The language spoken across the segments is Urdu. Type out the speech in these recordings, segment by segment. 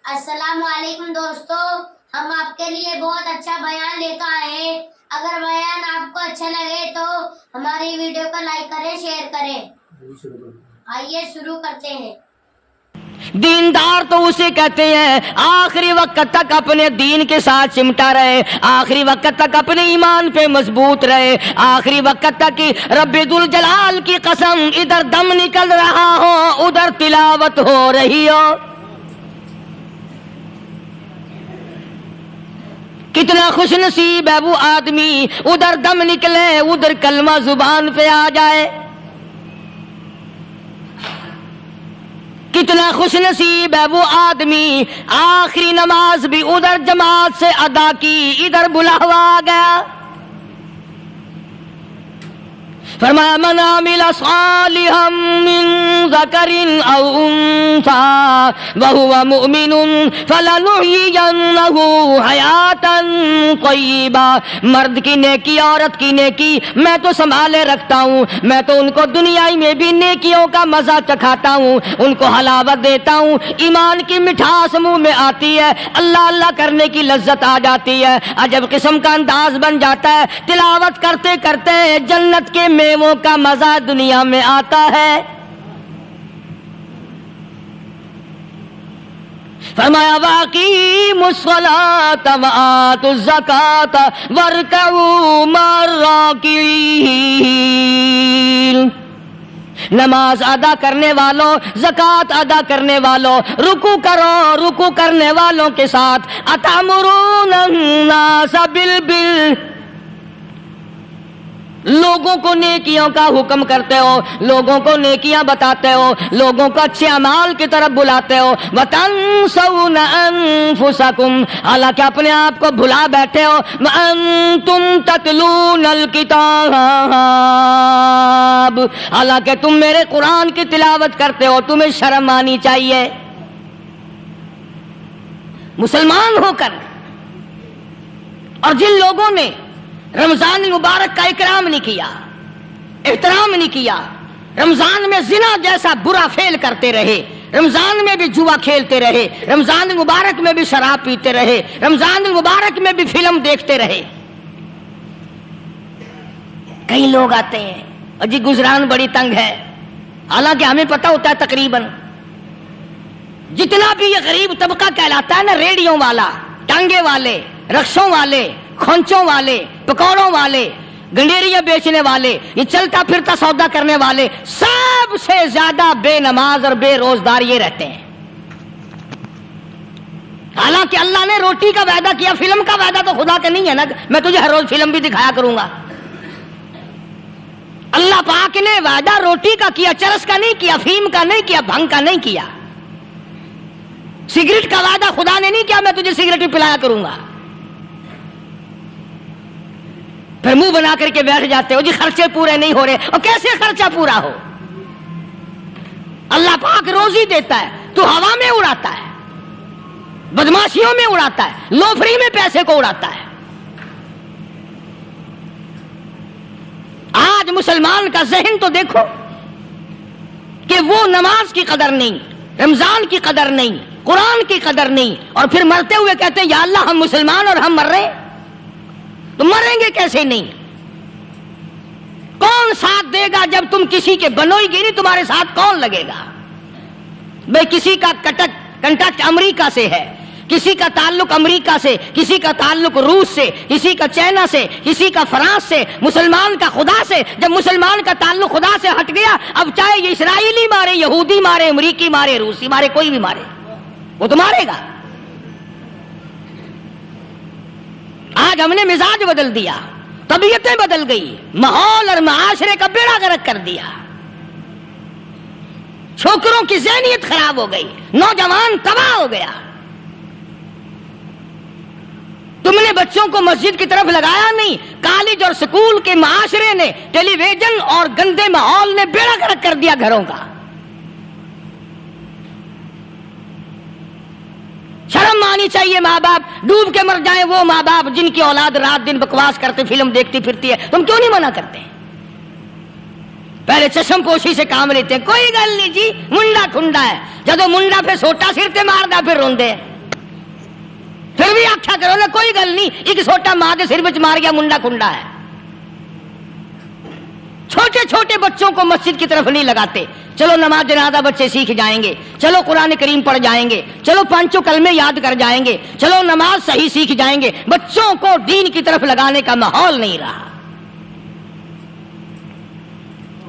السلام علیکم دوستو، ہم آپ کے لیے بہت اچھا بیان لے کر آئے ہیں۔ اگر بیان آپ کو اچھا لگے تو ہماری ویڈیو کو لائک کریں، شیئر کریں۔ آئیے شروع کرتے ہیں۔ دیندار تو اسے کہتے ہیں آخری وقت تک اپنے دین کے ساتھ چمٹا رہے، آخری وقت تک اپنے ایمان پہ مضبوط رہے، آخری وقت تک رب ذوالجلال کی قسم ادھر دم نکل رہا ہو ادھر تلاوت ہو رہی ہو۔ کتنا خوش نصیب ہے وہ آدمی ادھر دم نکلے ادھر کلمہ زبان پہ آ جائے۔ کتنا خوش نصیب ہے وہ آدمی آخری نماز بھی ادھر جماعت سے ادا کی ادھر بلاوا آ گیا۔ فرمایا من عمل صالحا من ذکر او انثى وهو مؤمن فلنحيينه حیاتا طیبہ۔ مرد کی نیکی عورت کی نیکی میں تو سنبھالے رکھتا ہوں، میں تو ان کو دنیا میں بھی نیکیوں کا مزہ چکھاتا ہوں، ان کو حلاوت دیتا ہوں، ایمان کی مٹھاس منہ میں آتی ہے، اللہ اللہ کرنے کی لذت آ جاتی ہے، عجب قسم کا انداز بن جاتا ہے، تلاوت کرتے کرتے جنت کے میووں کا مزہ دنیا میں آتا ہے۔ فرمایا واقیموا الصلاۃ وآتوا الزکاۃ وارکعوا مع الراکعین۔ نماز ادا کرنے والوں، زکوٰۃ ادا کرنے والوں، رکوع کرو، رکوع کرنے والوں کے ساتھ اتامرون الناس بالبر، لوگوں کو نیکیوں کا حکم کرتے ہو، لوگوں کو نیکیاں بتاتے ہو، لوگوں کو اچھے اعمال کی طرف بلاتے ہو، وَتَنْسَوْنَ أَنفُسَكُمْ، حالانکہ اپنے آپ کو بھلا بیٹھے ہو، وَأَنْتُمْ تَتْلُونَ الْكِتَابَ، حالانکہ تم میرے قرآن کی تلاوت کرتے ہو، تمہیں شرم آنی چاہیے۔ مسلمان ہو کر اور جن لوگوں نے رمضان المبارک کا اکرام نہیں کیا، احترام نہیں کیا، رمضان میں زنا جیسا برا فعل کرتے رہے، رمضان میں بھی جوا کھیلتے رہے، رمضان المبارک میں بھی شراب پیتے رہے، رمضان المبارک میں بھی فلم دیکھتے رہے۔ کئی لوگ آتے ہیں اور جی گزران بڑی تنگ ہے، حالانکہ ہمیں پتہ ہوتا ہے تقریباً جتنا بھی یہ غریب طبقہ کہلاتا ہے نا، ریڑیوں والا، ٹانگے والے، رکشوں والے، کھونچوں والے، پکوڑوں والے، گنڈیریاں بیچنے والے، یہ چلتا پھرتا سودا کرنے والے، سب سے زیادہ بے نماز اور بے روزدار یہ رہتے ہیں۔ حالانکہ اللہ نے روٹی کا وعدہ کیا، فلم کا وعدہ تو خدا کا نہیں ہے نا، میں تجھے ہر روز فلم بھی دکھایا کروں گا۔ اللہ پاک نے وعدہ روٹی کا کیا، چرس کا نہیں کیا، فیم کا نہیں کیا، بھنگ کا نہیں کیا۔ سگریٹ کا وعدہ خدا نے نہیں کیا میں تجھے سگریٹ بھی پلایا کروں گا۔ پھر منہ بنا کر کے بیٹھ جاتے ہو جی خرچے پورے نہیں ہو رہے، اور کیسے خرچہ پورا ہو؟ اللہ پاک روزی دیتا ہے، تو ہوا میں اڑاتا ہے، بدماشیوں میں اڑاتا ہے، لوفری میں پیسے کو اڑاتا ہے۔ آج مسلمان کا ذہن تو دیکھو کہ وہ نماز کی قدر نہیں، رمضان کی قدر نہیں، قرآن کی قدر نہیں، اور پھر مرتے ہوئے کہتے ہیں یا اللہ ہم مسلمان اور ہم مر رہے ہیں۔ تو مریں گے کیسے نہیں؟ کون ساتھ دے گا جب تم کسی کے بنوئی گی نہیں، تمہارے ساتھ کون لگے گا؟ بھئی کسی کا کنٹیکٹ امریکہ سے ہے، کسی کا تعلق امریکہ سے، کسی کا تعلق روس سے، کسی کا چائنا سے، کسی کا فرانس سے، مسلمان کا خدا سے۔ جب مسلمان کا تعلق خدا سے ہٹ گیا، اب چاہے یہ اسرائیلی مارے، یہودی مارے، امریکی مارے، روسی مارے، کوئی بھی مارے، وہ تو مارے گا۔ آج ہم نے مزاج بدل دیا، طبیعتیں بدل گئی، ماحول اور معاشرے کا بیڑا غرق کر دیا، چھوکروں کی ذہنیت خراب ہو گئی، نوجوان تباہ ہو گیا۔ تم نے بچوں کو مسجد کی طرف لگایا نہیں، کالج اور سکول کے معاشرے نے، ٹیلی ویژن اور گندے ماحول نے بیڑا غرق کر دیا گھروں کا۔ شرم آنی چاہیے، ماں باپ ڈوب کے مر جائیں وہ ماں باپ جن کی اولاد رات دن بکواس کرتے فلم دیکھتی پھرتی ہے، تم کیوں نہیں منع کرتے؟ پہلے چشم پوشی سے کام لیتے ہیں، کوئی گل نہیں جی، منڈا ٹھنڈا ہے، جدو منڈا پھر سوٹا سر تے ماردا پھر روندے۔ پھر بھی آخیا کرو نا کوئی گل نہیں، ایک سوٹا ماں کے سر وچ مار گیا منڈا کنڈا ہے۔ چھوٹے چھوٹے بچوں کو مسجد کی طرف نہیں لگاتے، چلو نماز جنازہ بچے سیکھ جائیں گے، چلو قرآن کریم پڑھ جائیں گے، چلو پانچوں کلمے یاد کر جائیں گے، چلو نماز صحیح سیکھ جائیں گے، بچوں کو دین کی طرف لگانے کا ماحول نہیں رہا۔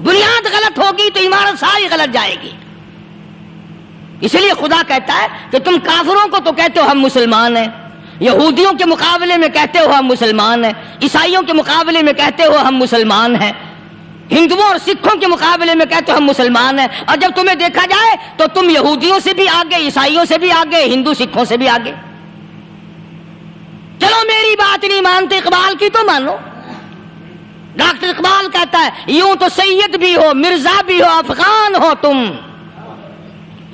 بنیاد غلط ہوگی تو عمارت ساری غلط جائے گی۔ اس لیے خدا کہتا ہے کہ تم کافروں کو تو کہتے ہو ہم مسلمان ہیں، یہودیوں کے مقابلے میں کہتے ہو ہم مسلمان ہیں، عیسائیوں کے مقابلے میں کہتے ہو ہم مسلمان ہیں، ہندوؤں اور سکھوں کے مقابلے میں کہتے ہو ہم مسلمان ہیں، اور جب تمہیں دیکھا جائے تو تم یہودیوں سے بھی آگے، عیسائیوں سے بھی آگے، ہندو سکھوں سے بھی آگے۔ چلو میری بات نہیں مانتے، اقبال کی تو مانو۔ ڈاکٹر اقبال کہتا ہے یوں تو سید بھی ہو، مرزا بھی ہو، افغان ہو تم،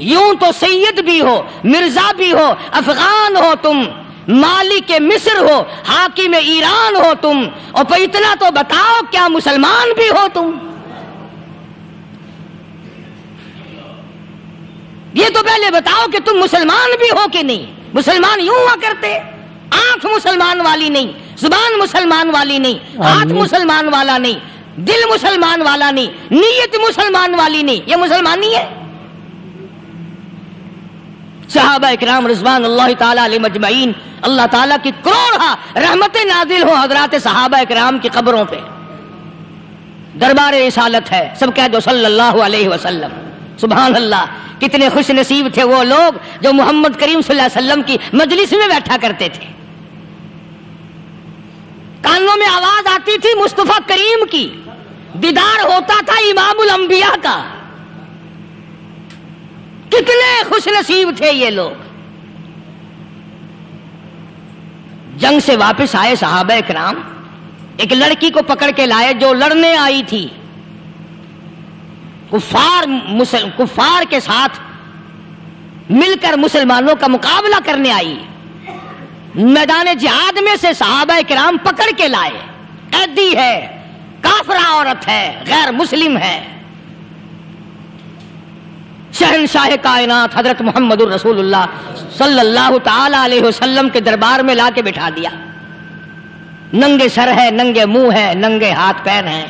یوں تو سید بھی ہو، مرزا بھی ہو، افغان ہو تم، مالک مصر ہو، حاکم ایران ہو تم، اور پھر اتنا تو بتاؤ کیا مسلمان بھی ہو تم؟ یہ تو پہلے بتاؤ کہ تم مسلمان بھی ہو کہ نہیں۔ مسلمان یوں ہوا کرتے، آنکھ مسلمان والی نہیں، زبان مسلمان والی نہیں، ہاتھ مسلمان والا نہیں، دل مسلمان والا نہیں، نیت مسلمان والی نہیں، یہ مسلمان نہیں ہے۔ صحابہ اکرام رضوان اللہ تعالی علیہ مجمعین، اللہ تعالیٰ کی کروڑا رحمتیں نازل ہوں حضرات صحابہ اکرام کی قبروں پہ۔ دربار رسالت ہے، سب کہہ دو صلی اللہ علیہ وسلم۔ سبحان اللہ، کتنے خوش نصیب تھے وہ لوگ جو محمد کریم صلی اللہ علیہ وسلم کی مجلس میں بیٹھا کرتے تھے۔ کانوں میں آواز آتی تھی مصطفیٰ کریم کی، دیدار ہوتا تھا امام الانبیاء کا۔ کتنے خوش نصیب تھے یہ لوگ۔ جنگ سے واپس آئے صحابہ اکرام، ایک لڑکی کو پکڑ کے لائے جو لڑنے آئی تھی، کفار کے ساتھ مل کر مسلمانوں کا مقابلہ کرنے آئی۔ میدان جہاد میں سے صحابہ اکرام پکڑ کے لائے، قیدی ہے، کافرہ عورت ہے، غیر مسلم ہے۔ شہنشاہ کائنات حضرت محمد الرسول اللہ صلی اللہ تعالی علیہ وسلم کے دربار میں لا کے بٹھا دیا۔ ننگے سر ہے، ننگے منہ ہے، ننگے ہاتھ پیر ہیں۔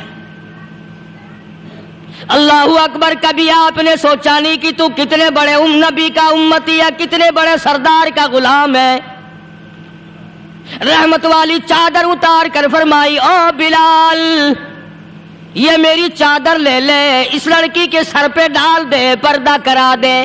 اللہ اکبر، کبھی آپ نے سوچا نہیں کہ تو کتنے بڑے نبی کا امتی ہے، کتنے بڑے سردار کا غلام ہے۔ رحمت والی چادر اتار کر فرمائی او بلال، یہ میری چادر لے لے، اس لڑکی کے سر پہ ڈال دے، پردہ کرا دے۔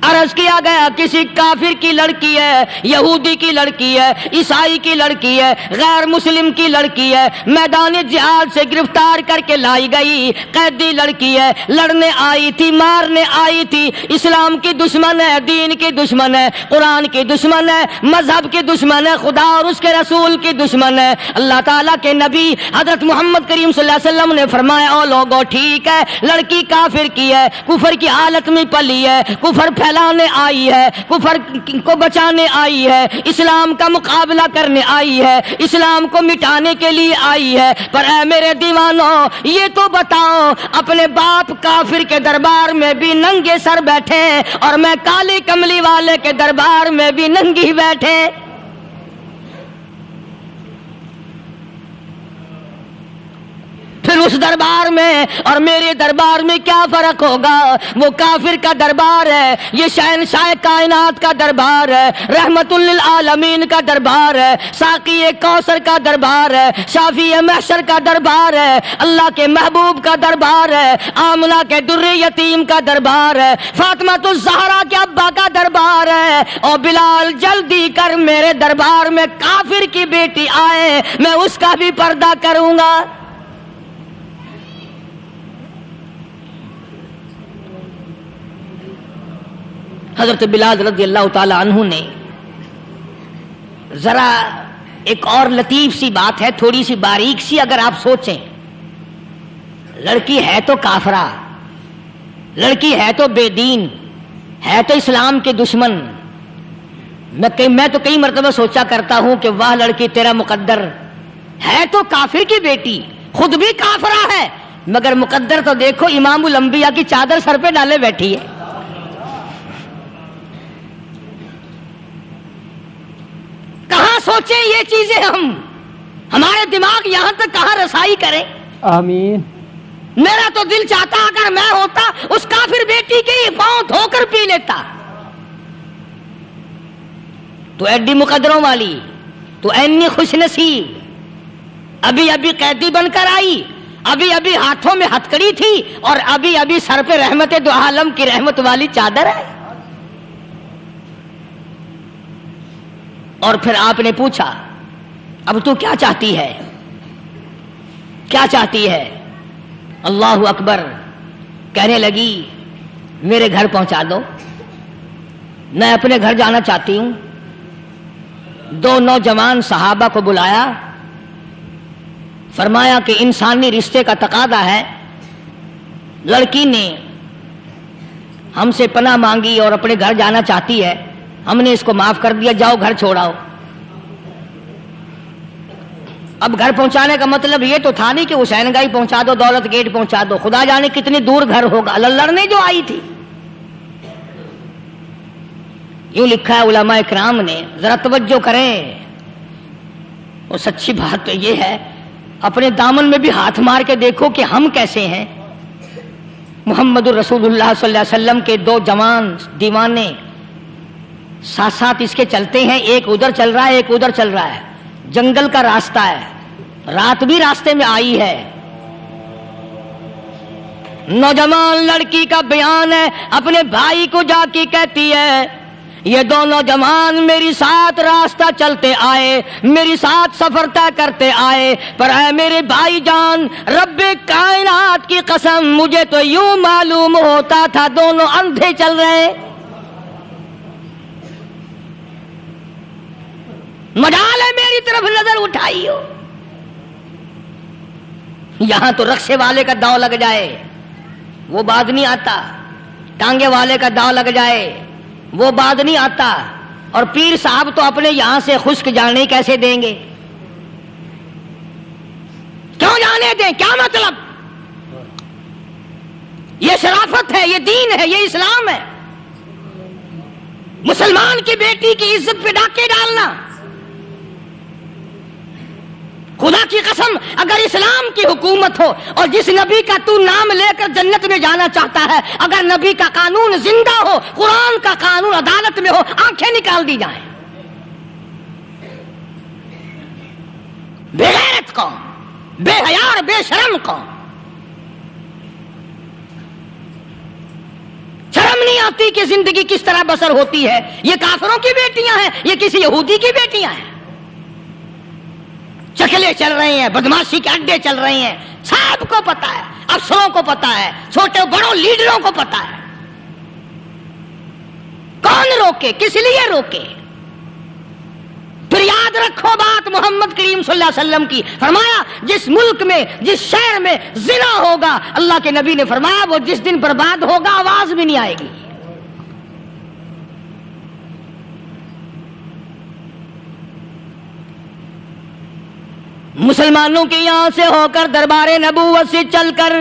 عرض کیا گیا کسی کافر کی لڑکی ہے، یہودی کی لڑکی ہے، عیسائی کی لڑکی ہے، غیر مسلم کی لڑکی ہے، میدان جہاد سے گرفتار کر کے لائی گئی، قیدی لڑکی ہے، لڑنے آئی تھی، مارنے آئی تھی، اسلام کی دشمن ہے، دین کی دشمن ہے، قرآن کی دشمن ہے، مذہب کی دشمن ہے، خدا اور اس کے رسول کی دشمن ہے۔ اللہ تعالیٰ کے نبی حضرت محمد کریم صلی اللہ علیہ وسلم نے فرمایا او لوگو ٹھیک ہے، لڑکی کافر کی ہے، کفر کی حالت میں پلی ہے، کفر پھیلانے آئی ہے، کفر کو بچانے آئی ہے، اسلام کا مقابلہ کرنے آئی ہے، اسلام کو مٹانے کے لیے آئی ہے، پر اے میرے دیوانوں یہ تو بتاؤ اپنے باپ کافر کے دربار میں بھی ننگے سر بیٹھے اور میں کالی کملی والے کے دربار میں بھی ننگی بیٹھے۔ پھر اس دربار میں اور میرے دربار میں کیا فرق ہوگا؟ وہ کافر کا دربار ہے، یہ شہنشاہ کائنات کا دربار ہے، رحمت للعالمین کا دربار ہے، ساقی کوثر کا دربار ہے، شافی محشر کا دربار ہے، اللہ کے محبوب کا دربار ہے، آمنہ کے در یتیم کا دربار ہے، فاطمہ الزہرا کے ابا کا دربار ہے۔ اور بلال جلدی کر میرے دربار میں کافر کی بیٹی آئے، میں اس کا بھی پردہ کروں گا۔ حضرت بلال رضی اللہ تعالی عنہ نے ذرا ایک اور لطیف سی بات ہے، تھوڑی سی باریک سی، اگر آپ سوچیں، لڑکی ہے تو کافرہ، لڑکی ہے تو بے دین، ہے تو اسلام کے دشمن۔ میں تو کئی مرتبہ سوچا کرتا ہوں کہ واہ لڑکی تیرا مقدر، ہے تو کافر کی بیٹی، خود بھی کافرہ ہے، مگر مقدر تو دیکھو امام الانبیاء کی چادر سر پہ ڈالے بیٹھی ہے۔ سوچیں یہ چیزیں ہمارے دماغ یہاں تک کہاں رسائی کریں. آمین. میرا تو دل چاہتا اگر میں ہوتا اس کافر بیٹی کی پاؤں دھو کر پی لیتا. تو ایڈی مقدروں والی، تو اینی خوش نصیب، ابھی ابھی قیدی بن کر آئی، ابھی ابھی ہاتھوں میں ہتکڑی تھی، اور ابھی ابھی سر پہ رحمت دو عالم کی رحمت والی چادر ہے. اور پھر آپ نے پوچھا اب تو کیا چاہتی ہے، کیا چاہتی ہے؟ اللہ اکبر. کہنے لگی میرے گھر پہنچا دو، میں اپنے گھر جانا چاہتی ہوں. دو نوجوان صحابہ کو بلایا، فرمایا کہ انسانی رشتے کا تقاضا ہے، لڑکی نے ہم سے پناہ مانگی اور اپنے گھر جانا چاہتی ہے، ہم نے اس کو معاف کر دیا، جاؤ گھر چھوڑاؤ. اب گھر پہنچانے کا مطلب یہ تو تھا نہیں کہ حسین گائی پہنچا دو، دولت گیٹ پہنچا دو، خدا جانے کتنی دور گھر ہوگا. لڑنے جو آئی تھی. یوں لکھا ہے علماء اکرام نے، ذرا توجہ کریں. اور سچی بات تو یہ ہے، اپنے دامن میں بھی ہاتھ مار کے دیکھو کہ ہم کیسے ہیں. محمد الرسول اللہ صلی اللہ علیہ وسلم کے دو جوان دیوانے ساتھ ساتھ اس کے چلتے ہیں، ایک ادھر چل رہا ہے ایک ادھر چل رہا ہے. جنگل کا راستہ ہے، رات بھی راستے میں آئی ہے. نوجوان لڑکی کا بیان ہے، اپنے بھائی کو جا کے کہتی ہے یہ دونوں جوان میری ساتھ راستہ چلتے آئے، میری ساتھ سفر طے کرتے آئے، پر اے میرے بھائی جان، رب کائنات کی قسم مجھے تو یوں معلوم ہوتا تھا دونوں اندھے چل رہے. مجال ہے میری طرف نظر اٹھائی ہو. یہاں تو رکشے والے کا داؤ لگ جائے وہ بات نہیں آتا، ٹانگے والے کا داؤ لگ جائے وہ بات نہیں آتا، اور پیر صاحب تو اپنے یہاں سے خشک جانے کیسے دیں گے؟ کیوں جانے دیں؟ کیا مطلب؟ یہ شرافت ہے، یہ دین ہے، یہ اسلام ہے. مسلمان کی بیٹی کی عزت پہ ڈاکے ڈالنا، خدا کی قسم اگر اسلام کی حکومت ہو اور جس نبی کا تو نام لے کر جنت میں جانا چاہتا ہے، اگر نبی کا قانون زندہ ہو، قرآن کا قانون عدالت میں ہو، آنکھیں نکال دی جائیں. بے غیرت قوم، بے حیا اور بے شرم قوم. شرم نہیں آتی کہ زندگی کس طرح بسر ہوتی ہے. یہ کافروں کی بیٹیاں ہیں، یہ کسی یہودی کی بیٹیاں ہیں. چکلے چل رہے ہیں، بدماشی کے اڈے چل رہے ہیں، سب کو پتا ہے، افسروں کو پتا ہے، چھوٹے بڑوں لیڈروں کو پتا ہے. کون روکے؟ کس لیے روکے؟ پھر یاد رکھو بات محمد کریم صلی اللہ علیہ وسلم کی. فرمایا جس ملک میں، جس شہر میں زنا ہوگا، اللہ کے نبی نے فرمایا وہ جس دن برباد ہوگا آواز بھی نہیں آئے گی. مسلمانوں کے یہاں سے ہو کر دربار نبوت سے چل کر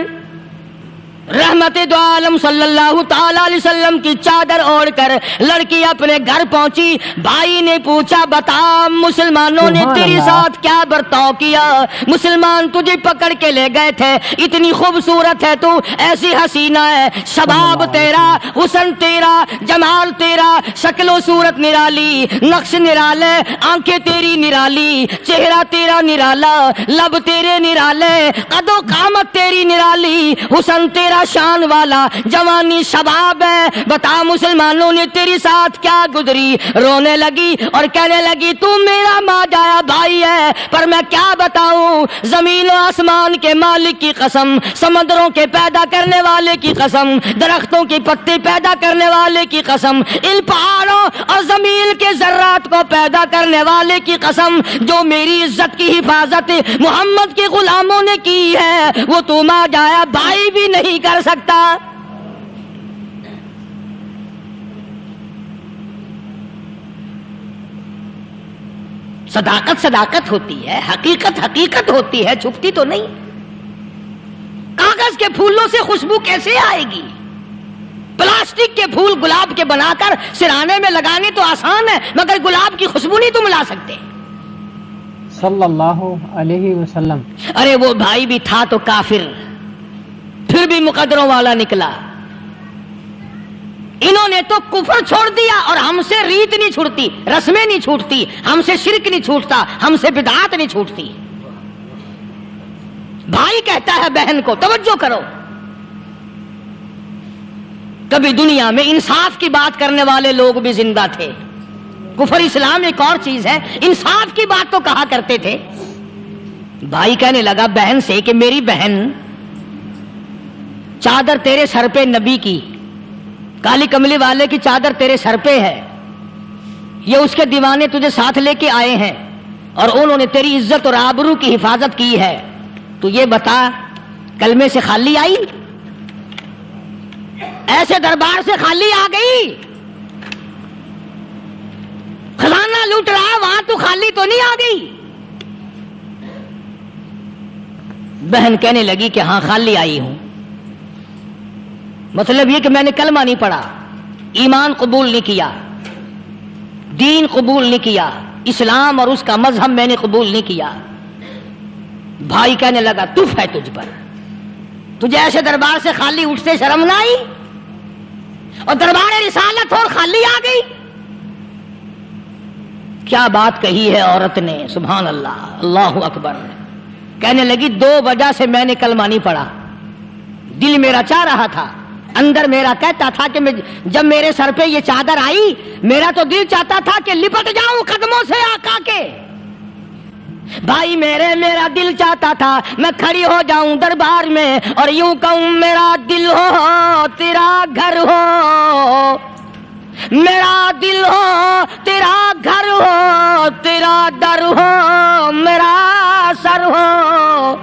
رحمت دو عالم صلی اللہ تعالی علیہ وسلم کی چادر اوڑھ کر لڑکی اپنے گھر پہنچی. بھائی نے پوچھا بتا مسلمانوں نے تیرے ساتھ کیا برتاؤ کیا؟ مسلمان تجھے پکڑ کے لے گئے تھے، اتنی خوبصورت ہے تو، ایسی حسینہ ہے، شباب تیرا، حسن تیرا، جمال تیرا، شکل و صورت نرالی، نقش نرالے، آنکھیں تیری نرالی، چہرہ تیرا نرالا، لب تیرے نرالے، قد و قامت تیری نرالی، حسن تیرا شان والا، جوانی شباب ہے. بتا مسلمانوں نے تیری ساتھ کیا گزری؟ رونے لگی اور کہنے لگی تو میرا ماں جایا بھائی ہے، پر میں کیا بتاؤں، زمین و آسمان کے مالک کی قسم، سمندروں کے پیدا کرنے والے کی قسم، درختوں کے پتے پیدا کرنے والے کی قسم، ان پہاڑوں اور زمین کے ذرات کو پیدا کرنے والے کی قسم، جو میری عزت کی حفاظت محمد کے غلاموں نے کی ہے، وہ تو ماں جایا بھائی بھی نہیں کر سکتا. صداقت صداقت ہوتی ہے، حقیقت حقیقت ہوتی ہے، چھپتی تو نہیں. کاغذ کے پھولوں سے خوشبو کیسے آئے گی؟ پلاسٹک کے پھول گلاب کے بنا کر سرانے میں لگانے تو آسان ہے، مگر گلاب کی خوشبو نہیں تم لا سکتے. صلی اللہ علیہ وسلم. ارے وہ بھائی بھی تھا تو کافر، پھر بھی مقدروں والا نکلا. انہوں نے تو کفر چھوڑ دیا، اور ہم سے ریت نہیں چھوٹتی، رسمیں نہیں چھوٹتی، ہم سے شرک نہیں چھوٹتا، ہم سے بدعات نہیں چھوٹتی. بھائی کہتا ہے بہن کو، توجہ کرو. کبھی دنیا میں انصاف کی بات کرنے والے لوگ بھی زندہ تھے. کفر اسلام ایک اور چیز ہے، انصاف کی بات تو کہا کرتے تھے. بھائی کہنے لگا بہن سے کہ میری بہن، چادر تیرے سر پہ نبی کی، کالی کملی والے کی چادر تیرے سر پہ ہے، یہ اس کے دیوانے تجھے ساتھ لے کے آئے ہیں اور انہوں نے تیری عزت اور آبرو کی حفاظت کی ہے. تو یہ بتا کلمے سے خالی آئی؟ ایسے دربار سے خالی آ گئی؟ خزانہ لوٹ رہا وہاں تو خالی تو نہیں آ گئی؟ بہن کہنے لگی کہ ہاں خالی آئی ہوں. مطلب یہ کہ میں نے کلمہ نہیں پڑھا، ایمان قبول نہیں کیا، دین قبول نہیں کیا، اسلام اور اس کا مذہب میں نے قبول نہیں کیا. بھائی کہنے لگا تف ہے تجھ پر، تجھے ایسے دربار سے خالی اٹھتے شرم نہ آئی؟ اور دربار رسالت اور خالی آ گئی. کیا بات کہی ہے عورت نے، سبحان اللہ، اللہ اکبر. کہنے لگی 2 وجہ سے میں نے کلمہ نہیں پڑھا. دل میرا چاہ رہا تھا، اندر میرا کہتا تھا کہ جب میرے سر پہ یہ چادر آئی، میرا تو دل چاہتا تھا کہ لپٹ جاؤں قدموں سے آقا کے. بھائی میرا دل چاہتا تھا میں کھڑی ہو جاؤں دربار میں اور یوں کہوں میرا دل ہو تیرا گھر ہو، میرا دل ہو تیرا گھر ہو، تیرا در ہو میرا سر ہو.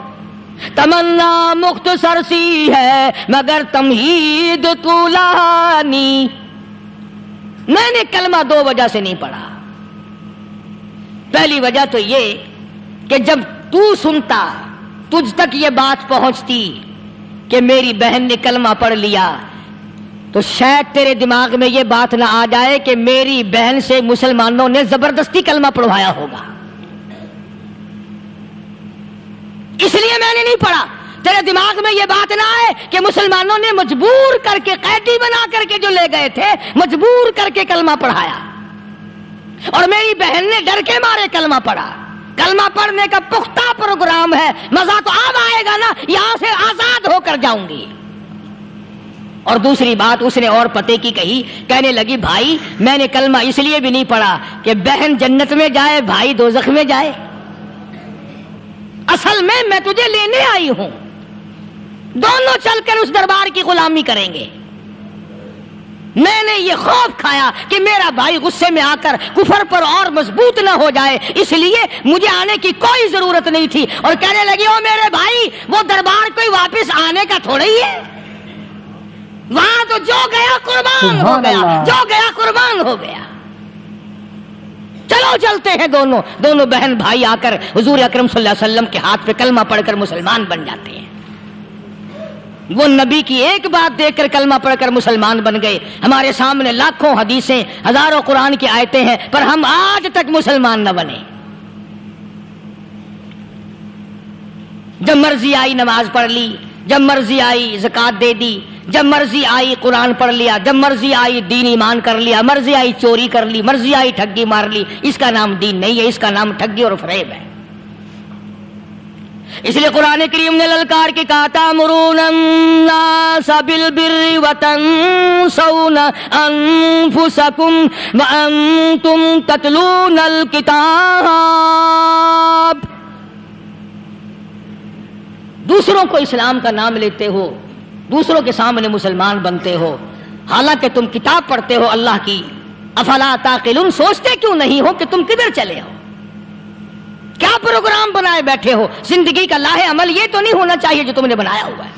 تمنا مختصر سی ہے مگر تمہید طولانی. میں نے کلمہ 2 وجہ سے نہیں پڑھا. پہلی وجہ تو یہ کہ جب تو سنتا، تجھ تک یہ بات پہنچتی کہ میری بہن نے کلمہ پڑھ لیا، تو شاید تیرے دماغ میں یہ بات نہ آ جائے کہ میری بہن سے مسلمانوں نے زبردستی کلمہ پڑھوایا ہوگا. اس لیے میں نے نہیں پڑھا. تیرے دماغ میں یہ بات نہ آئے کہ مسلمانوں نے مجبور کر کے، قیدی بنا کر کے جو لے گئے تھے، مجبور کر کے کلمہ پڑھایا اور میری بہن نے ڈر کے مارے کلمہ پڑھا. کلمہ پڑھنے کا پختہ پروگرام ہے. مزہ تو اب آئے گا نا، یہاں سے آزاد ہو کر جاؤں گی. اور دوسری بات اس نے اور پتے کی کہی. کہنے لگی بھائی میں نے کلمہ اس لیے بھی نہیں پڑھا کہ بہن جنت میں جائے بھائی دوزخ میں جائے. اصل میں تجھے لینے آئی ہوں، دونوں چل کر اس دربار کی غلامی کریں گے. میں نے یہ خوف کھایا کہ میرا بھائی غصے میں آ کر کفر پر اور مضبوط نہ ہو جائے، اس لیے مجھے آنے کی کوئی ضرورت نہیں تھی. اور کہنے لگی او میرے بھائی، وہ دربار کوئی واپس آنے کا تھوڑا ہی ہے. وہاں تو جو گیا قربان ہو گیا، جو گیا قربان ہو گیا. چلو چلتے ہیں. دونوں بہن بھائی آ کر حضور اکرم صلی اللہ علیہ وسلم کے ہاتھ پہ کلمہ پڑھ کر مسلمان بن جاتے ہیں. وہ نبی کی ایک بات دیکھ کر کلمہ پڑھ کر مسلمان بن گئے. ہمارے سامنے لاکھوں حدیثیں، ہزاروں قرآن کی آیتیں ہیں، پر ہم آج تک مسلمان نہ بنے. جب مرضی آئی نماز پڑھ لی، جب مرضی آئی زکوٰۃ دے دی، جب مرضی آئی قرآن پڑھ لیا، جب مرضی آئی دین ایمان کر لیا، مرضی آئی چوری کر لی، مرضی آئی ٹھگی مار لی. اس کا نام دین نہیں ہے، اس کا نام ٹھگی اور فریب ہے. اس لیے قرآن کریم نے للکار کے کہا تأمرون الناس بالبر وتنسون انفسکم وانتم تتلون الکتاب. دوسروں کو اسلام کا نام لیتے ہو، دوسروں کے سامنے مسلمان بنتے ہو، حالانکہ تم کتاب پڑھتے ہو اللہ کی. افلا تعقلون، سوچتے کیوں نہیں ہو کہ تم کدھر چلے ہو؟ کیا پروگرام بنائے بیٹھے ہو؟ زندگی کا لاہ عمل یہ تو نہیں ہونا چاہیے جو تم نے بنایا ہوا ہے.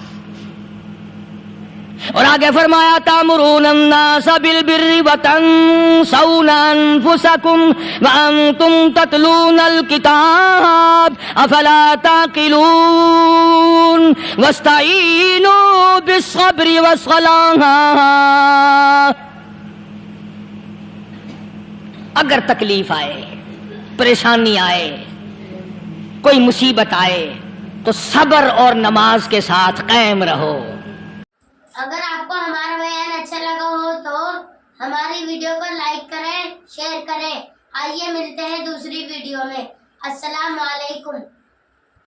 اور آگے فرمایا تأمرون الناس بالبر وتنسون انفسکم وانتم تتلون الکتاب افلا تعقلون واستعینوا بالصبر والصلاۃ. اگر تکلیف آئے، پریشانی آئے، کوئی مصیبت آئے تو صبر اور نماز کے ساتھ قائم رہو. اگر آپ کو ہمارا بیان اچھا لگا ہو تو ہماری ویڈیو کو لائک کریں، شیئر کریں. آئیے ملتے ہیں دوسری ویڈیو میں. السلام علیکم.